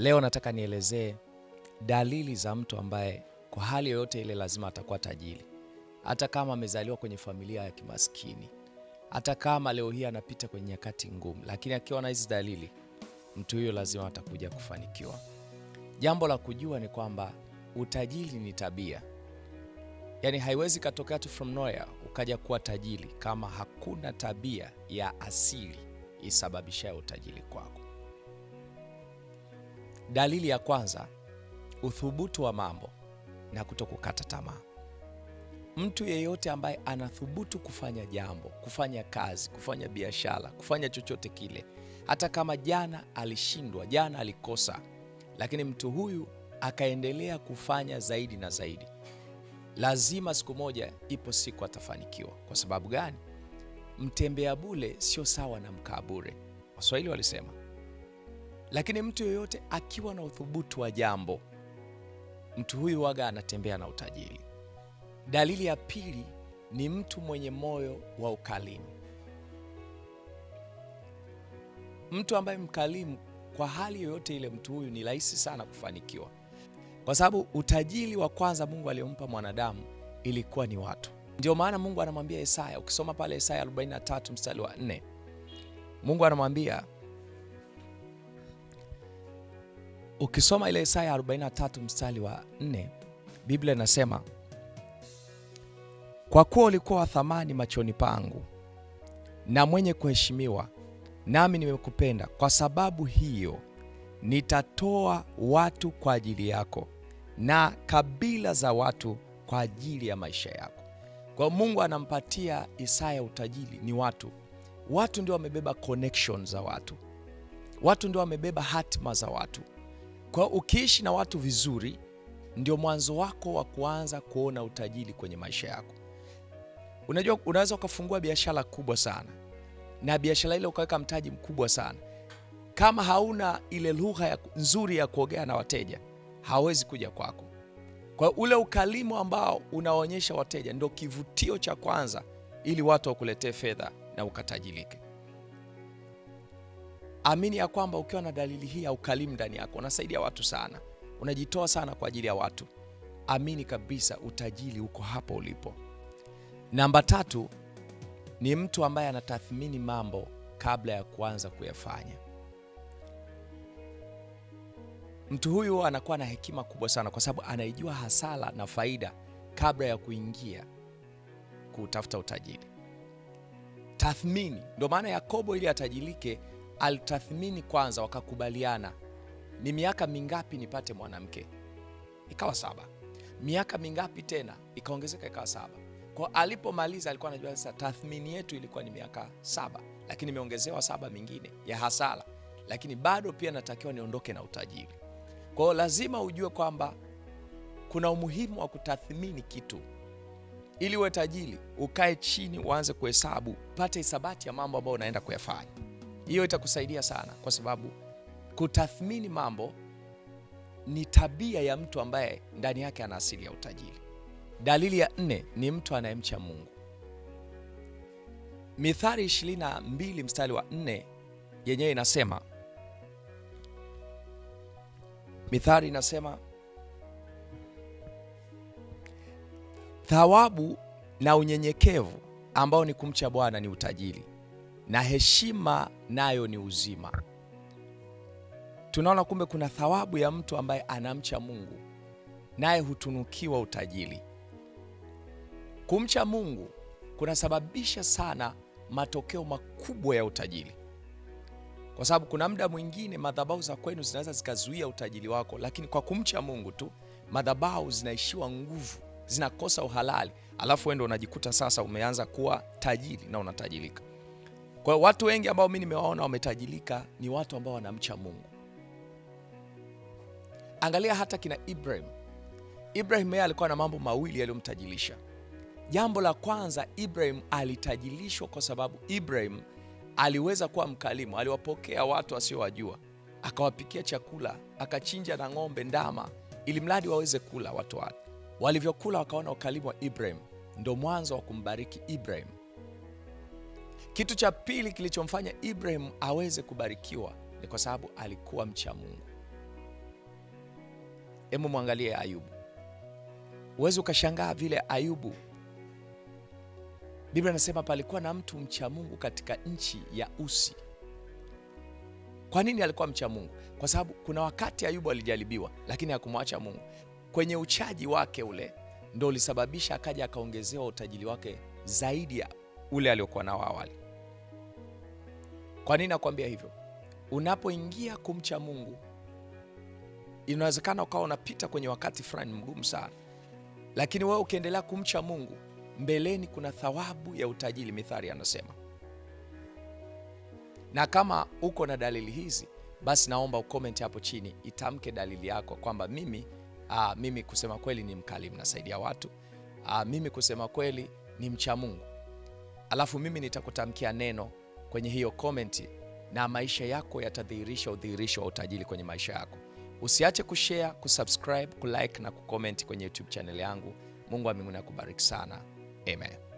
Leo nataka nielezee dalili za mtu ambaye kwa hali yoyote ile lazima atakuwa tajiri. Hata kama amezaliwa kwenye familia ya kimaskini, hata kama leo hii anapita kwenye nyakati ngumu, lakini akiwa na hizi dalili, mtu huyo lazima atakuja kufanikiwa. Jambo la kujua ni kwamba utajiri ni tabia. Yaani haiwezi katokea tu from nowhere ukaja kuwa tajiri kama hakuna tabia ya asili isababishayo utajiri kwako. Dalili ya kwanza, uthubutu wa mambo na kutokukata tamaa. Mtu yeyote ambaye anathubutu kufanya jambo, kufanya kazi, kufanya biashara, kufanya chochote kile, hata kama jana alishindwa, jana alikosa, lakini mtu huyu akaendelea kufanya zaidi na zaidi, lazima siku moja, ipo siku atafanikiwa. Kwa sababu gani? Mtembea bure sio sawa na mkaa bure, Waswahili walisema. Lakini mtu yeyote akiwa na uthubutu wa jambo, mtu huyu waga anatembea na utajiri. Dalili ya pili ni mtu mwenye moyo wa ukarimu. Mtu ambaye mkarimu kwa hali yoyote ile, mtu huyu ni rahisi sana kufanikiwa, kwa sababu utajiri wa kwanza Mungu aliyompa mwanadamu ilikuwa ni watu. Ndio maana Mungu anamwambia Isaya, ukisoma pale Isaya 43 mstari wa 4, Mungu anamwambia, ukisoma ile Isaya 43 mstari wa 4, Biblia inasema, kwa kuwa ulikuwa wa thamani machoni pangu na mwenye kuheshimiwa, nami nimekupenda, kwa sababu hiyo nitatoa watu kwa ajili yako na kabila za watu kwa ajili ya maisha yako. Kwa Mungu anampatia Isaya utajiri ni watu. Watu ndio wamebeba connection za watu. Watu ndio wamebeba hatima za watu. Kwa ukiishi na watu vizuri, ndio mwanzo wako wa kuanza kuona utajiri kwenye maisha yako. Unajua, unaweza ukafungua biashara kubwa sana na biashara ile ukaweka mtaji mkubwa sana, kama hauna ile lugha nzuri ya kuongea na wateja, hawezi kuja kwako. Kwa ule ukarimu ambao unaonyesha wateja ndio kivutio cha kwanza ili watu wakuletee fedha na ukatajirike. Amini ya kwamba ukiwa na dalili hii ya ukarimu ndani yako, unasaidia watu sana, unajitoa sana kwa ajili ya watu, amini kabisa utajiri uko hapo ulipo. Namba 3 ni mtu ambaye anatathmini mambo kabla ya kuanza kuyafanya. Mtu huyu anakuwa na hekima kubwa sana, kwa sababu anaijua hasara na faida kabla ya kuingia kutafuta utajiri. Tathmini. Ndio maana Yakobo ili atajirike alitathmini kwanza, wakakubaliana, ni miaka mingapi nipate mwanamke? Ikawa 7. Miaka mingapi tena? Ikaongezeka ikawa 7. Kwa alipomaliza alikuwa anajua sasa tathmini yetu ilikuwa ni miaka 7, lakini imeongezewa 7 mingine ya hasara, lakini bado pia natakiwa niondoke na utajiri. Kwa hiyo lazima ujue kwamba kuna umuhimu wa kutathmini kitu. Ili uwe tajiri, ukae chini uanze kuhesabu, pate hisabati ya mambo ambayo unaenda kuyafanya. Hiyo itakusaidia sana, kwa sababu kutathmini mambo ni tabia ya mtu ambaye ndani yake ana asili ya utajiri. Dalili ya 4 ni mtu anayemcha Mungu. Mithali 22 mstari wa 4 yenyewe inasema, Mithali inasema, thawabu na unyenyekevu ambao ni kumcha Bwana ni utajiri, na heshima nayo ni uzima. Tunaona kumbe kuna thawabu ya mtu ambaye anamcha Mungu, naye hutunukiwa utajiri. Kumcha Mungu kunasababisha sana matokeo makubwa ya utajiri, kwa sababu kuna muda mwingine madhabahu za kwenu zinaweza zikazuia utajiri wako, lakini kwa kumcha Mungu tu madhabahu zinaishiwa nguvu, zinakosa uhalali, alafu wewe ndio unajikuta sasa umeanza kuwa tajiri na unatajirika. Kwa hiyo watu wengi ambao mimi nimewaona wametajirika ni watu ambao wanamcha Mungu. Angalia hata kina Ibrahim. Ibrahim yeye alikuwa na mambo mawili yaliyomtajirisha. Jambo la kwanza, Ibrahim alitajirishwa kwa sababu Ibrahim aliweza kuwa mkarimu. Aliwapokea watu wasiowajua, akawapikia chakula, akachinja na ng'ombe, ndama, ili mradi waweze kula watu wake. Walivyokula wakaona ukarimu wa Ibrahim, ndio mwanzo wa kumbariki Ibrahim. Kitu cha pili kilichomfanya Ibrahim aweze kubarikiwa ni kwa sababu alikuwa mcha Mungu. Hebu mwangalie Ayubu. Uwezi ukashangaa vile Ayubu, Biblia inasema palikuwa na mtu mcha Mungu katika nchi ya Usi. Kwa nini alikuwa mcha Mungu? Kwa sababu kuna wakati Ayubu alijaribiwa, lakini hakumwacha Mungu. Kwenye uchaji wake ule ndo ulisababisha akaja akaongezewa utajiri wake zaidi ya ule aliokuwa nao awali. Kwa nini nakwambia hivyo? Unapoingia kumcha Mungu, inawezekana ukawa unapita kwenye wakati fulani mgumu sana, lakini wewe ukiendelea kumcha Mungu, mbeleni kuna thawabu ya utajiri, Mithali anasema. Na kama uko na dalili hizi, basi naomba ukomenti hapo chini, itamke dalili yako kwamba mimi kusema kweli ni mkalimu, nasaidia watu. Mimi kusema kweli ni mcha Mungu. Alafu mimi nitakutamkia neno kwenye hiyo komenti, na maisha yako yatadhihirisha udhihirisho wa utajiri kwenye maisha yako. Usiache kushare, kusubscribe, kulike na kucomment kwenye YouTube channel yangu. Mungu wa mbinguni akubariki sana. Amen.